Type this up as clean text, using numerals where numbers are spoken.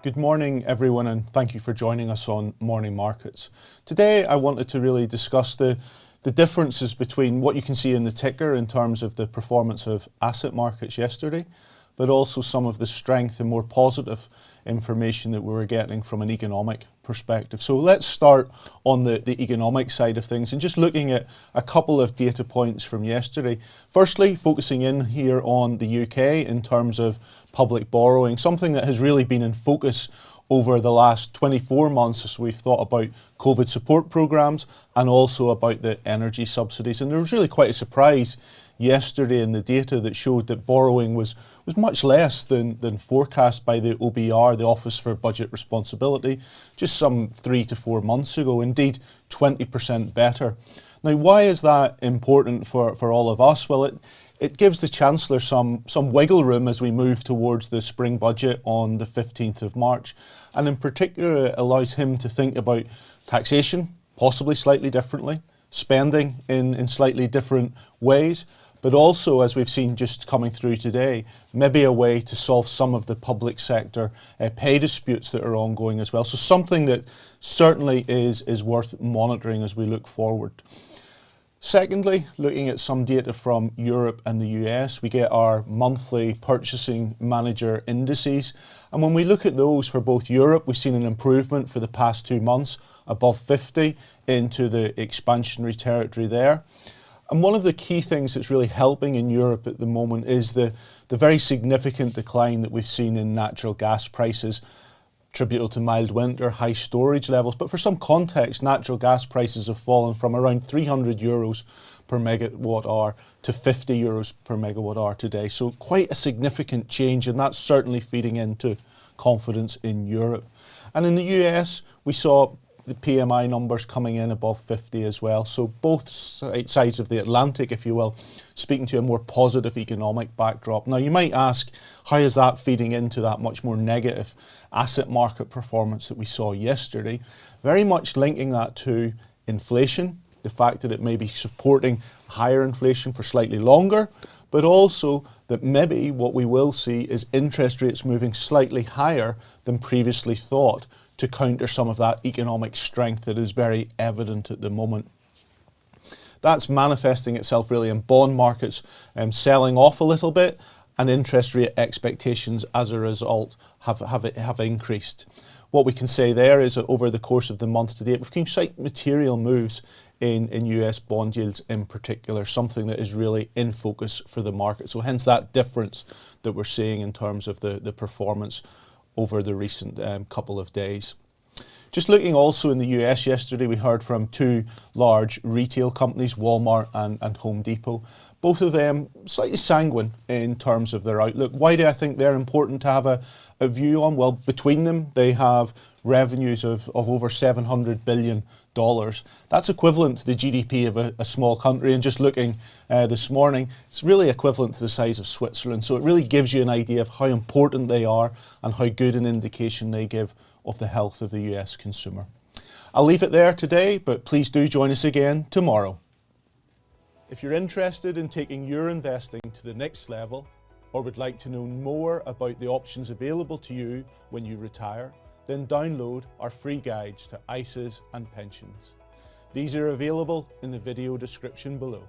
Good morning everyone, and thank you for joining us on Morning Markets. Today I wanted to really discuss the differences between what you can see in the ticker in terms of the performance of asset markets yesterday, but also some of the strength and more positive information that we were getting from an economic perspective. So let's start on the economic side of things and just looking at a couple of data points from yesterday. Firstly, focusing in here on the UK in terms of public borrowing, something that has really been in focus over the last 24 months as we've thought about COVID support programmes and also about the energy subsidies. And there was really quite a surprise yesterday in the data that showed that borrowing was much less than forecast by the OBR, the Office for Budget Responsibility, just some 3 to 4 months ago, indeed 20% better. Now, why is that important for all of us? Well, it gives the Chancellor some wiggle room as we move towards the spring budget on the 15th of March. And in particular, it allows him to think about taxation, possibly slightly differently, spending in slightly different ways, but also, as we've seen just coming through today, maybe a way to solve some of the public sector pay disputes that are ongoing as well. So something that certainly is worth monitoring as we look forward. Secondly, looking at some data from Europe and the US, we get our monthly purchasing manager indices. And when we look at those for both Europe, we've seen an improvement for the past 2 months, above 50 into the expansionary territory there. And one of the key things that's really helping in Europe at the moment is the very significant decline that we've seen in natural gas prices, attributable to mild winter, high storage levels. But for some context, natural gas prices have fallen from around 300 euros per megawatt hour to 50 euros per megawatt hour today. So quite a significant change, and that's certainly feeding into confidence in Europe. And in the US, we saw the PMI numbers coming in above 50 as well. So both sides of the Atlantic, if you will, speaking to a more positive economic backdrop. Now you might ask, how is that feeding into that much more negative asset market performance that we saw yesterday? Very much linking that to inflation, the fact that it may be supporting higher inflation for slightly longer, but also that maybe what we will see is interest rates moving slightly higher than previously thought to counter some of that economic strength that is very evident at the moment. That's manifesting itself really in bond markets selling off a little bit, and interest rate expectations as a result have increased. What we can say there is that over the course of the month to date, we've seen quite material moves in US bond yields in particular, something that is really in focus for the market. So hence that difference that we're seeing in terms of the performance over the recent couple of days. Just looking also in the US yesterday, we heard from 2 large retail companies, Walmart and Home Depot. Both of them slightly sanguine in terms of their outlook. Why do I think they're important to have a view on? Well, between them, they have revenues of over $700 billion. That's equivalent to the GDP of a small country. And just looking this morning, it's really equivalent to the size of Switzerland. So it really gives you an idea of how important they are and how good an indication they give of the health of the US consumer. I'll leave it there today, but please do join us again tomorrow. If you're interested in taking your investing to the next level, or would like to know more about the options available to you when you retire, then download our free guides to ISAs and pensions. These are available in the video description below.